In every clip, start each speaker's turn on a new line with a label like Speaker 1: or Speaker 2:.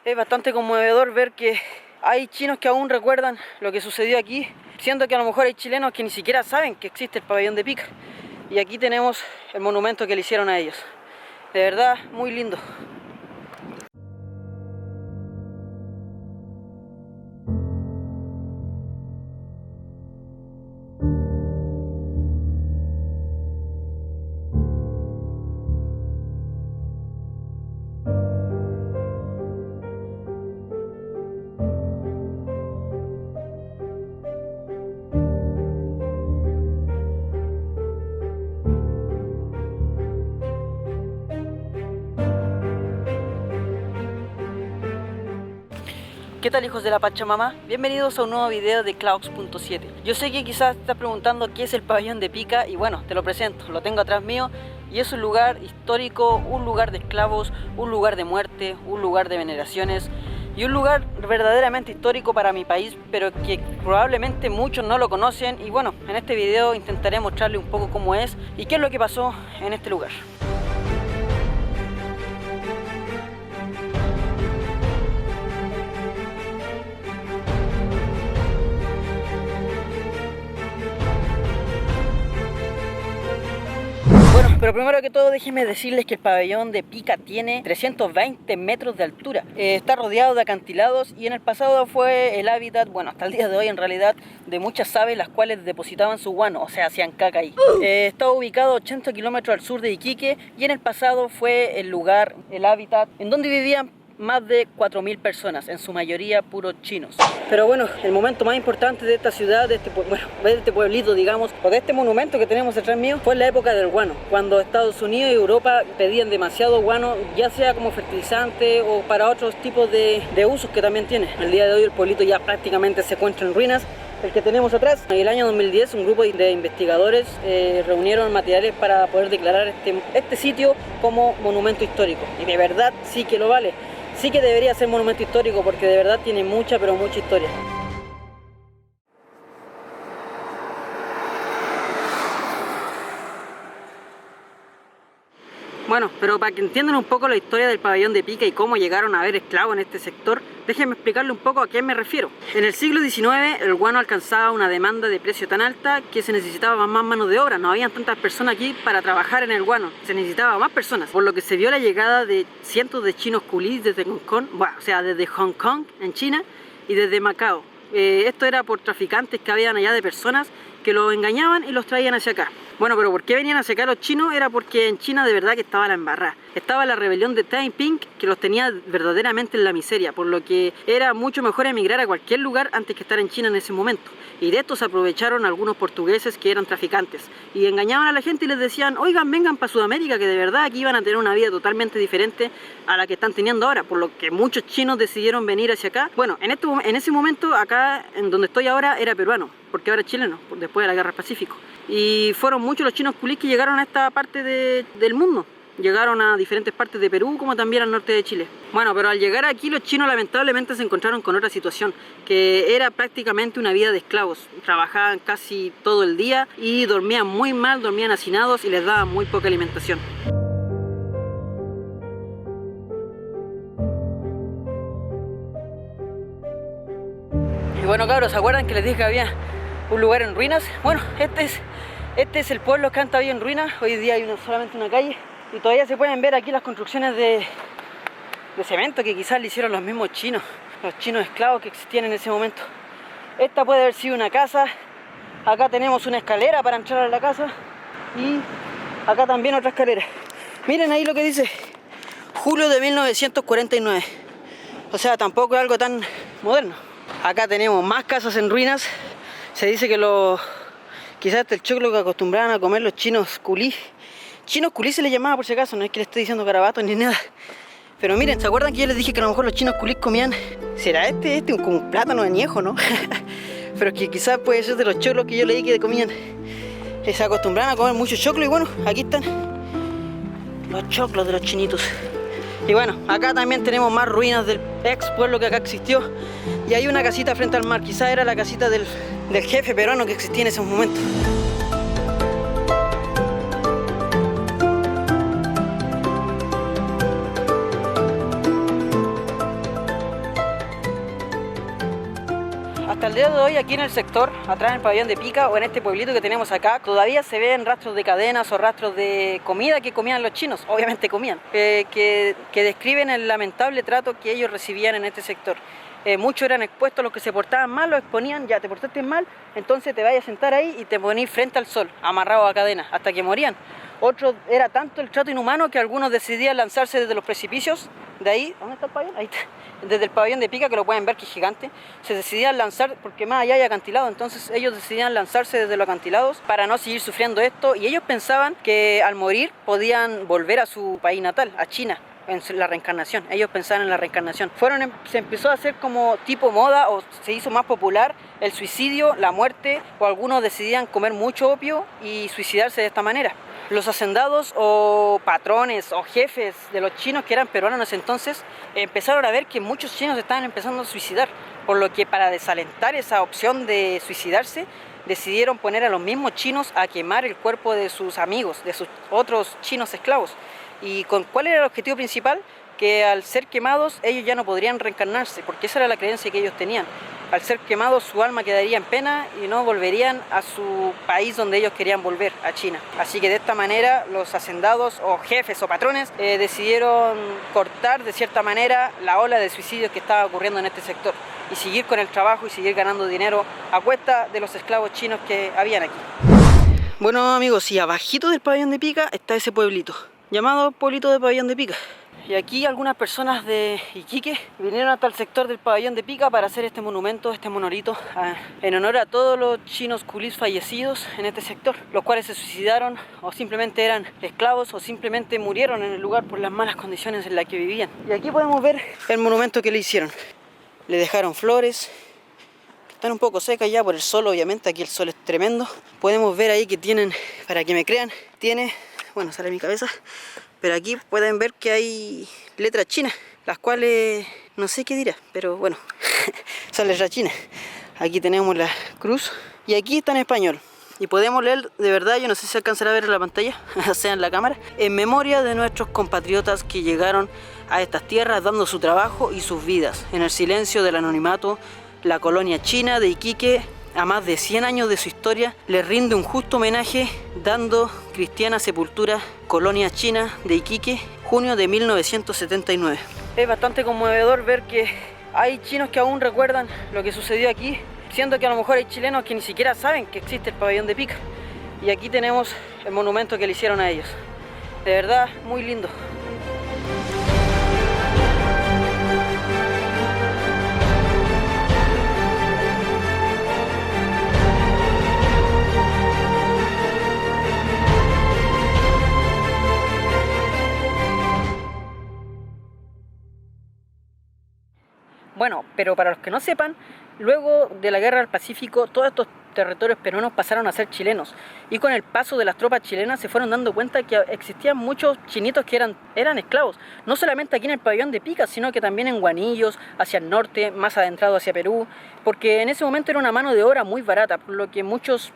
Speaker 1: Es bastante conmovedor ver que hay chinos que aún recuerdan lo que sucedió aquí, siendo que a lo mejor hay chilenos que ni siquiera saben que existe el pabellón de Pica. Y aquí tenemos el monumento que le hicieron a ellos. De verdad, muy lindo. ¿Qué tal, hijos de la Pachamama? Bienvenidos a un nuevo video de Clouds.7. Yo sé que quizás te estás preguntando qué es el pabellón de Pica y bueno, te lo presento, lo tengo atrás mío y es un lugar histórico, un lugar de esclavos, un lugar de muerte, un lugar de veneraciones y un lugar verdaderamente histórico para mi país, pero que probablemente muchos no lo conocen y bueno, en este video intentaré mostrarle un poco cómo es y qué es lo que pasó en este lugar. Pero primero que todo déjenme decirles que el pabellón de Pica tiene 320 metros de altura. Está rodeado de acantilados y en el pasado fue el hábitat, bueno, hasta el día de hoy en realidad, de muchas aves las cuales depositaban su guano, o sea, hacían caca ahí. Está ubicado a 80 kilómetros al sur de Iquique y en el pasado fue el lugar, el hábitat, en donde vivían más de 4.000 personas, en su mayoría puros chinos. Pero bueno, el momento más importante de esta ciudad, de este pueblito, digamos, o de este monumento que tenemos detrás mío, fue en la época del guano, cuando Estados Unidos y Europa pedían demasiado guano, ya sea como fertilizante o para otros tipos de usos que también tiene. El día de hoy el pueblito ya prácticamente se encuentra en ruinas, el que tenemos atrás. En el año 2010 un grupo de investigadores reunieron materiales para poder declarar este sitio como monumento histórico, y de verdad sí que lo vale. Sí que debería ser monumento histórico porque de verdad tiene mucha, pero mucha historia. Bueno, pero para que entiendan un poco la historia del pabellón de Pica y cómo llegaron a haber esclavos en este sector, déjenme explicarle un poco a qué me refiero. En el siglo XIX el guano alcanzaba una demanda de precio tan alta que se necesitaba más mano de obra. No habían tantas personas aquí para trabajar en el guano, se necesitaba más personas, por lo que se vio la llegada de cientos de chinos culís desde Hong Kong, desde Hong Kong en China y desde Macao. Esto era por traficantes que habían allá de personas que los engañaban y los traían hacia acá. Bueno, pero ¿por qué venían hacia acá los chinos? Era porque en China de verdad que estaba la embarrada. Estaba la rebelión de Taiping que los tenía verdaderamente en la miseria, por lo que era mucho mejor emigrar a cualquier lugar antes que estar en China en ese momento. Y de esto se aprovecharon algunos portugueses que eran traficantes y engañaban a la gente y les decían: oigan, vengan para Sudamérica, que de verdad aquí iban a tener una vida totalmente diferente a la que están teniendo ahora, por lo que muchos chinos decidieron venir hacia acá. Bueno, en ese momento acá en donde estoy ahora era peruano, porque ahora es chileno, después de la Guerra del Pacífico. Y fueron muchos los chinos culís que llegaron a esta parte del mundo. Llegaron a diferentes partes de Perú como también al norte de Chile. Bueno, pero al llegar aquí los chinos lamentablemente se encontraron con otra situación, que era prácticamente una vida de esclavos. Trabajaban casi todo el día y dormían muy mal, dormían hacinados y les daban muy poca alimentación. Y bueno, cabros, ¿se acuerdan que les dije que había un lugar en ruinas? Bueno, este es el pueblo que antes había en ruinas. Hoy día hay solamente una calle y todavía se pueden ver aquí las construcciones de cemento que quizás le hicieron los mismos chinos, los chinos esclavos que existían en ese momento. Esta puede haber sido una casa. Acá tenemos una escalera para entrar a la casa y acá también otra escalera. Miren ahí lo que dice: julio de 1949. O sea, tampoco es algo tan moderno. Acá tenemos más casas en ruinas. Se dice que quizás el choclo que acostumbraban a comer los chinos culís. Chinos culís se les llamaba, por si acaso, no es que les esté diciendo garabatos ni nada. Pero miren, ¿se acuerdan que yo les dije que a lo mejor los chinos culís comían? ¿Será como un plátano añejo, no? Pero que quizás puede ser de los choclos que yo leí que comían. Se acostumbraban a comer mucho choclo y bueno, aquí están los choclos de los chinitos. Y bueno, acá también tenemos más ruinas del ex pueblo que acá existió. Y hay una casita frente al mar, quizás era la casita del jefe peruano que existía en ese momento. Hasta el día de hoy aquí en el sector, atrás en el pabellón de Pica o en este pueblito que tenemos acá, todavía se ven rastros de cadenas o rastros de comida que comían los chinos, obviamente comían, que describen el lamentable trato que ellos recibían en este sector. Muchos eran expuestos, los que se portaban mal los exponían, ya te portaste mal, entonces te vayas a sentar ahí y te ponís frente al sol, amarrados a cadenas, hasta que morían. Otros, era tanto el trato inhumano que algunos decidían lanzarse desde los precipicios, de ahí, ¿dónde está el pabellón? Ahí está. Desde el pabellón de Pica, que lo pueden ver que es gigante, se decidían lanzar, porque más allá hay acantilado, entonces ellos decidían lanzarse desde los acantilados para no seguir sufriendo esto, y ellos pensaban que al morir podían volver a su país natal, a China, en la reencarnación. Ellos pensaban en la reencarnación. Se empezó a hacer como tipo moda, o se hizo más popular el suicidio, la muerte, o algunos decidían comer mucho opio y suicidarse de esta manera. Los hacendados o patrones o jefes de los chinos que eran peruanos en ese entonces empezaron a ver que muchos chinos estaban empezando a suicidar, por lo que para desalentar esa opción de suicidarse decidieron poner a los mismos chinos a quemar el cuerpo de sus amigos, de sus otros chinos esclavos. ¿Y cuál era el objetivo principal? Que al ser quemados ellos ya no podrían reencarnarse, porque esa era la creencia que ellos tenían. Al ser quemados su alma quedaría en pena y no volverían a su país donde ellos querían volver, a China. Así que de esta manera los hacendados o jefes o patrones decidieron cortar de cierta manera la ola de suicidios que estaba ocurriendo en este sector y seguir con el trabajo y seguir ganando dinero a cuesta de los esclavos chinos que habían aquí. Bueno amigos, y abajito del pabellón de Pica está ese pueblito, llamado pueblito de pabellón de Pica. Y aquí algunas personas de Iquique vinieron hasta el sector del pabellón de Pica para hacer este monumento, este monolito, en honor a todos los chinos culís fallecidos en este sector, los cuales se suicidaron o simplemente eran esclavos o simplemente murieron en el lugar por las malas condiciones en las que vivían. Y aquí podemos ver el monumento que le hicieron. Le dejaron flores, están un poco secas ya por el sol, obviamente, aquí el sol es tremendo. Podemos ver ahí que tienen, para que me crean, tiene, bueno, sale mi cabeza, pero aquí pueden ver que hay letras chinas, las cuales no sé qué dirá, pero bueno, son letras chinas. Aquí tenemos la cruz y aquí está en español. Y podemos leer, de verdad, yo no sé si alcanzará a ver en la pantalla, o sea en la cámara, en memoria de nuestros compatriotas que llegaron a estas tierras dando su trabajo y sus vidas. En el silencio del anonimato, la colonia china de Iquique, a más de 100 años de su historia, les rinde un justo homenaje dando cristiana sepultura. Colonia china de Iquique, junio de 1979. Es bastante conmovedor ver que hay chinos que aún recuerdan lo que sucedió aquí, siendo que a lo mejor hay chilenos que ni siquiera saben que existe el pabellón de Pica. Y aquí tenemos el monumento que le hicieron a ellos. De verdad, muy lindo. Bueno, pero para los que no sepan, luego de la Guerra del Pacífico, todos estos territorios peruanos pasaron a ser chilenos. Y con el paso de las tropas chilenas se fueron dando cuenta que existían muchos chinitos que eran esclavos. No solamente aquí en el pabellón de Pica, sino que también en Guanillos, hacia el norte, más adentrado hacia Perú. Porque en ese momento era una mano de obra muy barata, por lo que muchas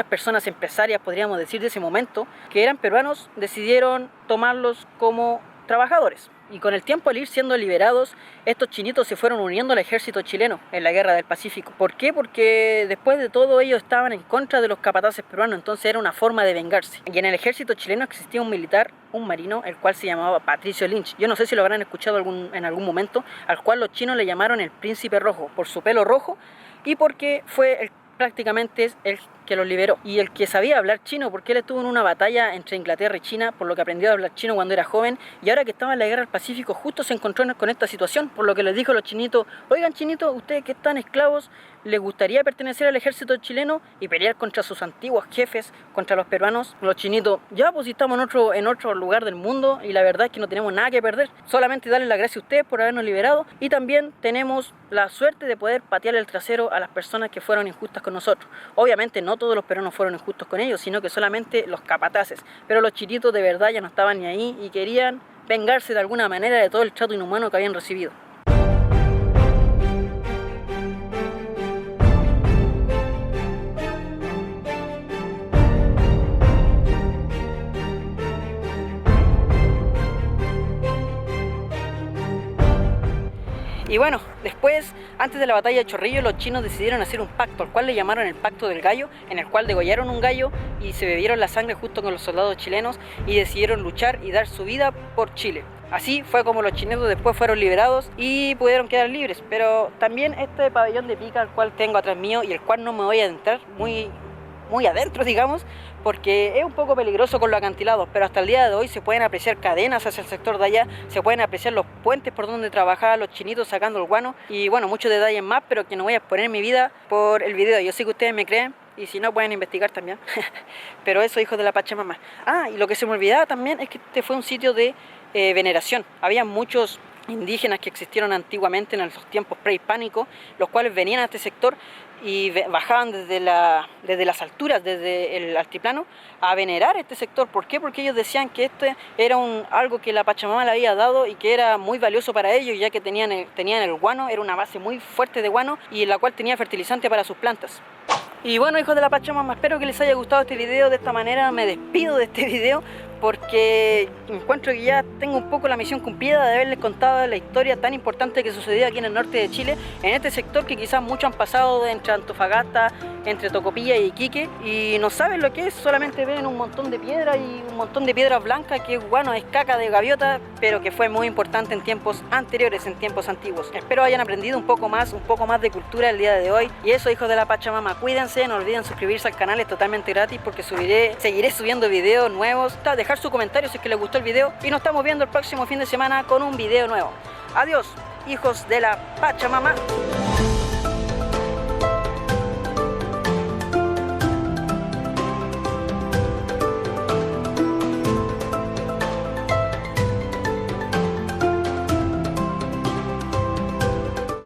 Speaker 1: personas empresarias, podríamos decir de ese momento, que eran peruanos, decidieron tomarlos como trabajadores. Y con el tiempo, al ir siendo liberados, estos chinitos se fueron uniendo al ejército chileno en la Guerra del Pacífico. ¿Por qué? Porque después de todo ellos estaban en contra de los capataces peruanos, entonces era una forma de vengarse. Y en el ejército chileno existía un militar, un marino, el cual se llamaba Patricio Lynch. Yo no sé si lo habrán escuchado en algún momento, al cual los chinos le llamaron el Príncipe Rojo, por su pelo rojo y porque fue prácticamente el que los liberó y el que sabía hablar chino, porque él estuvo en una batalla entre Inglaterra y China, por lo que aprendió a hablar chino cuando era joven, y ahora que estaba en la Guerra del Pacífico justo se encontró con esta situación, por lo que les dijo a los chinitos: oigan chinitos, ustedes que están esclavos, ¿les gustaría pertenecer al ejército chileno y pelear contra sus antiguos jefes, contra los peruanos? Los chinitos: ya, pues si estamos en otro lugar del mundo y la verdad es que no tenemos nada que perder, solamente darles las gracias a ustedes por habernos liberado, y también tenemos la suerte de poder patear el trasero a las personas que fueron injustas con nosotros. Obviamente no todos los peruanos fueron injustos con ellos, sino que solamente los capataces, pero los chinitos de verdad ya no estaban ni ahí y querían vengarse de alguna manera de todo el trato inhumano que habían recibido. Y bueno, después, antes de la batalla de Chorrillos, los chinos decidieron hacer un pacto, al cual le llamaron el Pacto del Gallo, en el cual degollaron un gallo y se bebieron la sangre junto con los soldados chilenos y decidieron luchar y dar su vida por Chile. Así fue como los chilenos después fueron liberados y pudieron quedar libres. Pero también este pabellón de pica, al cual tengo atrás mío y el cual no me voy a adentrar muy adentro, digamos, porque es un poco peligroso con los acantilados, pero hasta el día de hoy se pueden apreciar cadenas hacia el sector de allá, se pueden apreciar los puentes por donde trabajaban los chinitos sacando el guano y bueno, muchos detalles más, pero que no voy a exponer mi vida por el video. Yo sé que ustedes me creen y si no pueden investigar también. Pero eso, hijos de la Pachamama. Ah, y lo que se me olvidaba también es que este fue un sitio de veneración. Había muchos indígenas que existieron antiguamente en los tiempos prehispánicos, los cuales venían a este sector y bajaban desde las alturas, desde el altiplano, a venerar este sector. ¿Por qué? Porque ellos decían que este era algo que la Pachamama le había dado y que era muy valioso para ellos, ya que tenían el guano, era una base muy fuerte de guano y en la cual tenía fertilizante para sus plantas. Y bueno, hijos de la Pachamama, espero que les haya gustado este video. De esta manera me despido de este video porque encuentro que ya tengo un poco la misión cumplida de haberles contado la historia tan importante que sucedió aquí en el norte de Chile, en este sector que quizás muchos han pasado entre Antofagasta, entre Tocopilla y Iquique, y no saben lo que es, solamente ven un montón de piedras y un montón de piedras blancas que, bueno, es caca de gaviota, pero que fue muy importante en tiempos anteriores, en tiempos antiguos. Espero hayan aprendido un poco más de cultura el día de hoy. Y eso, hijos de la Pachamama, cuídense, no olviden suscribirse al canal, es totalmente gratis porque seguiré subiendo videos nuevos. Dejar su comentario si es que les gustó el video y nos estamos viendo el próximo fin de semana con un video nuevo. Adiós, hijos de la Pachamama.